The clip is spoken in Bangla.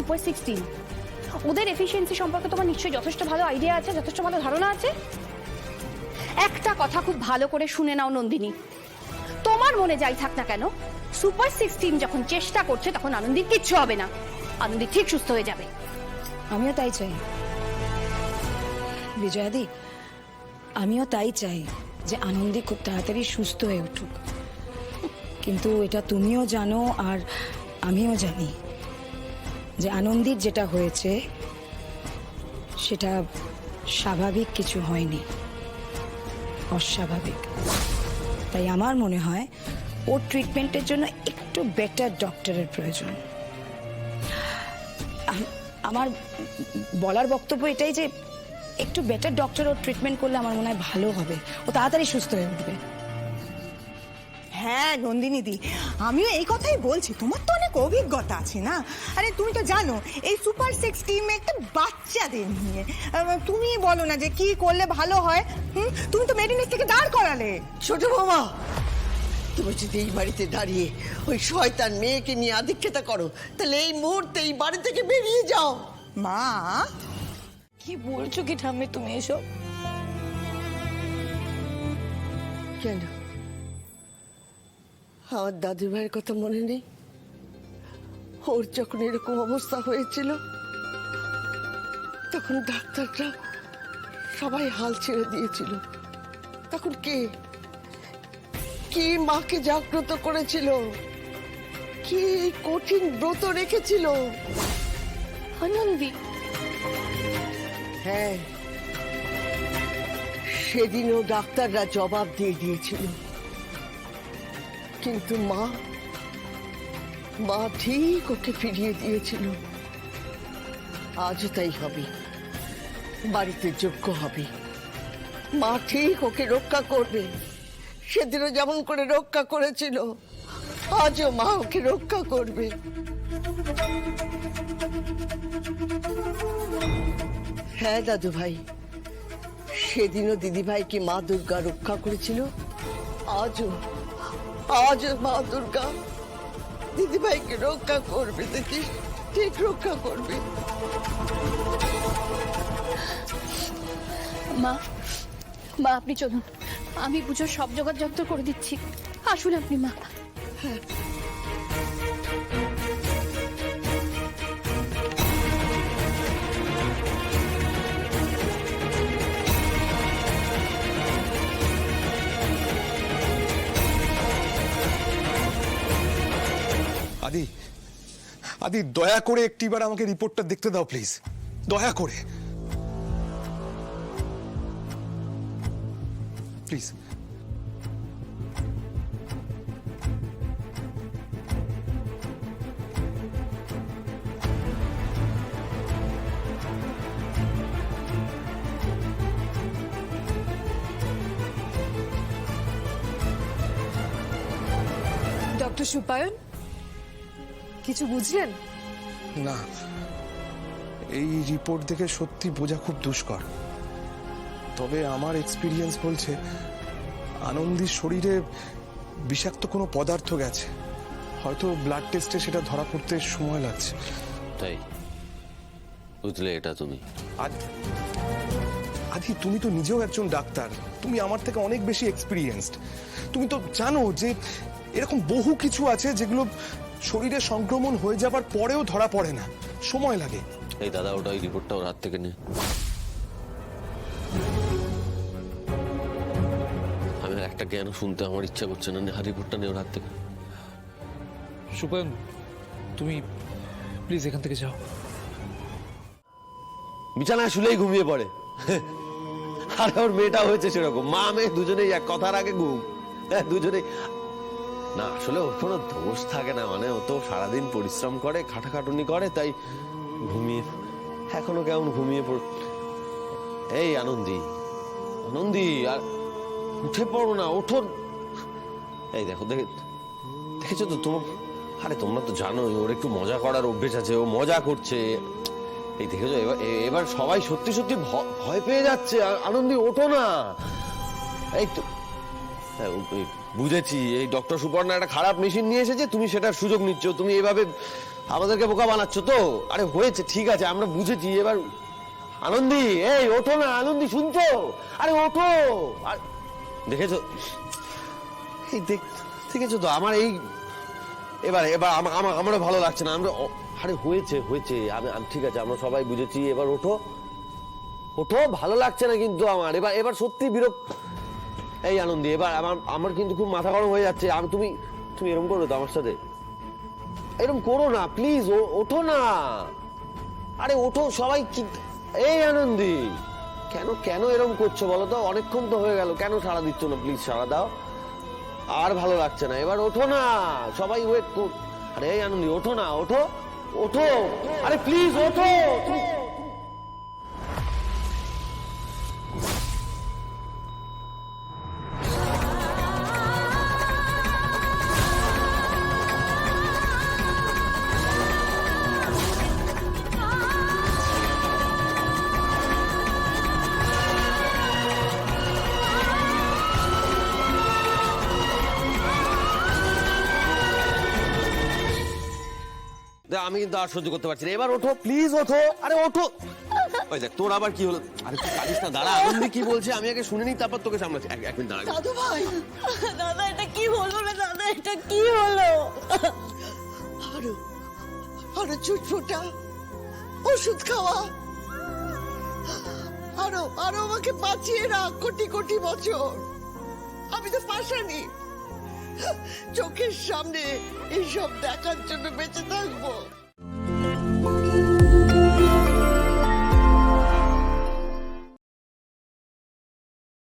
সুপার 16। ওদের এফিসিয়েন্সি সম্পর্কে তোমার নিশ্চয়ই যথেষ্ট ভালো আইডিয়া আছে, যথেষ্ট ভালো ধারণা আছে। একটা কথা খুব ভালো করে শুনে নাও নন্দিনী, তোমার মনে যাই থাক না কেন, সুপার 16 যখন চেষ্টা করছে তখন আনন্দীর কিচ্ছু হবে না, আনন্দী ঠিক সুস্থ হয়ে যাবে। আমিও তাই চাই বিজয়াদি, আমিও তাই চাই যে আনন্দী খুব তাড়াতাড়ি সুস্থ হয়ে উঠুক। কিন্তু এটা তুমিও জানো আর আমিও জানি যে আনন্দীর যেটা হয়েছে সেটা স্বাভাবিক কিছু হয়নি, অস্বাভাবিক। তাই আমার মনে হয় ওর ট্রিটমেন্টের জন্য একটু বেটার ডক্টরের প্রয়োজন। আমার বলার বক্তব্য এটাই যে একটু বেটার ডক্টর ওর ট্রিটমেন্ট করলে আমার মনে হয় ভালো হবে, ও তাড়াতাড়ি সুস্থ হয়ে উঠবে। হ্যাঁ নন্দিনী দি, আমিও এই কথাই বলছি, তোমার তো অনেক অভিজ্ঞতা আছে না। আরে তুমি তো জানো এই সুপার 16 একটা বাচ্চাদের নিয়ে, তুমি বলো না যে কি করলে ভালো হয়। তুমি তো মেডিনেস থেকে দাঁড় করালে। ছোট মামা, তুমি যদি এই বাড়িতে দাঁড়িয়ে ওই শয়তান মেয়েকে নিয়ে আধিক্যতা করো, তাহলে এই মুহূর্তে এই বাড়ি থেকে বেরিয়ে যাও। মা কি বলছো কি ঠাম্মি তুমি এসব? কেন, আমার দাদু ভাইয়ের কথা মনে নেই? ওর যখন এরকম অবস্থা হয়েছিল তখন ডাক্তাররা সবাই হাল ছেড়ে দিয়েছিল। তখন কে কি মাকে জাগ্রত করেছিল, কি কঠিন ব্রত রেখেছিল? আনন্দী, হ্যাঁ, সেদিনও ডাক্তাররা জবাব দিয়ে দিয়েছিল, কিন্তু মা ঠিক ওকে ফিরিয়ে দিয়েছিল। আজও তাই হবে, বাড়িতে যোগ্য হবে। মা ঠিক ওকে রক্ষা করবে, সেদিনও যেমন করে রক্ষা করেছিল আজও মা ওকে রক্ষা করবে। হ্যাঁ দাদু ভাই, সেদিনও দিদি ভাইকে মা দুর্গা রক্ষা করেছিল, আজও মা দুর্গা দিদি ভাইকে রক্ষা করবে, দেখিস ঠিক রক্ষা করবে। মা মা আপনি চলুন, আমি পুজোর সব জোগাড় যন্ত্র করে দিচ্ছি, আসুন আপনি মা। আদি, আদি দয়া করে একটিবার আমাকে রিপোর্টটা দেখতে দাও প্লিজ, দয়া করে প্লিজ। ডক্টর সুপায়ন, কিছু বুঝলেন? না, এই রিপোর্ট দেখে সত্যি বোঝা খুব দুষ্কর। তবে আমার এক্সপিরিয়েন্স বলছে আনন্দীর শরীরে বিষাক্ত কোনো পদার্থ গেছে, হয়তো ব্লাড টেস্টে সেটা ধরা পড়তে সময় লাগছে। তাই বুঝলে এটা তুমি? আদি, তুমি তো নিজেও একজন ডাক্তার, তুমি আমার থেকে অনেক বেশি এক্সপিরিয়েন্সড। তুমি তো জানো যে এরকম বহু কিছু আছে যেগুলো শরীরে সংক্রমণ হয়ে যাবার পরেও ধরা পড়ে না, সময় লাগে। এই দাদা, ওটা ওই রিপোর্টটা ওর হাত থেকে নে। আমি একটা জ্ঞান শুনতে আমার ইচ্ছা করছে না, রিপোর্টটা নে ওর হাত থেকে। সুপায়ন, তুমি প্লিজ এখান থেকে যাও। বিছানায় শুলেই ঘুমিয়ে পড়ে, আর ওর মেয়েটা হয়েছে সেরকম, মা মেয়ে দুজনেই এক কথার আগে ঘুম, দুজনেই। না আসলে ওর কোনো দোষ থাকে না, মানে ও তো সারাদিন পরিশ্রম করে, খাটাখাটুনি করে, তাই ঘুমিয়ে এখনো কেমন ঘুমিয়ে পড়। এই আনন্দী, আনন্দী, আর উঠে পড়ো না, ওঠো। এই দেখো, দেখেছো তো তোমার? আরে তোমরা তো জানোই ওর একটু মজা করার অভ্যেস আছে, ও মজা করছে। এই দেখেছো, এবার সবাই সত্যি সত্যি ভয় পেয়ে যাচ্ছে। আনন্দী, ওঠো না। এই তো বুঝেছি, এই ডক্টর সুপর্ণা একটা খারাপ মেশিন নিয়ে এসেছে, তুমি সেটার সুযোগ নিচ্ছ, তুমি এভাবে আমাদেরকে বোকা বানাচ্ছ তো। আরে হয়েছে, ঠিক আছে, আমরা বুঝেছি। এবার আনন্দী, এই ওঠো না আনন্দী, শুনছো? আরে ওঠো। আর দেখেছো, এই দেখেছো তো আমার এই এবার এবার আমারও ভালো লাগছে না। আমরা আরে হয়েছে হয়েছে, আমি ঠিক আছে, আমরা সবাই বুঝেছি। এবার ওঠো ওঠো, ভালো লাগছে না কিন্তু আমার। এবার এবার সত্যি বিরক্ত। এই আনন্দী, এবার আমার কিন্তু খুব মাথা গরম হয়ে যাচ্ছে। তুমি এরকম করো তো আমার সাথে, এরকম করো না প্লিজ, ওঠো না। আরে ওঠো সবাই। কি এই আনন্দী, কেন কেন এরকম করছো বলো তো? অনেকক্ষণ তো হয়ে গেল, কেন সাড়া দিচ্ছ না? প্লিজ সাড়া দাও, আর ভালো লাগছে না। এবার ওঠো না, সবাই ওয়েট কর। আরে এই আনন্দী, ওঠো না, ওঠো ওঠো, আরে প্লিজ ওঠো। আমি কিন্তু আর সহ্য করতে পারছি না। এবার ওঠো প্লিজ, ওঠো। আরে ওঠো। ওই দেখ, তোর আবার কি হলো? আরে তুই কাঁদিস না, দাঁড়া। আনন্দী কি বলছে আমি আগে শুনে নিই, তারপর তোকে সামলাচ্ছি। এক মিনিট দাঁড়া। দাদু ভাই, দাদা এটা কি হলো রে? দাদা এটা কি হলো? আরো আরো চুটফুটা ওষুধ খাওয়া, আরো আরো আমাকে বাঁচিয়ে রাখ কোটি কোটি বছর। আমি তো পাশানি, চোখের সামনে এইসব দেখার জন্য বেঁচে থাকবো।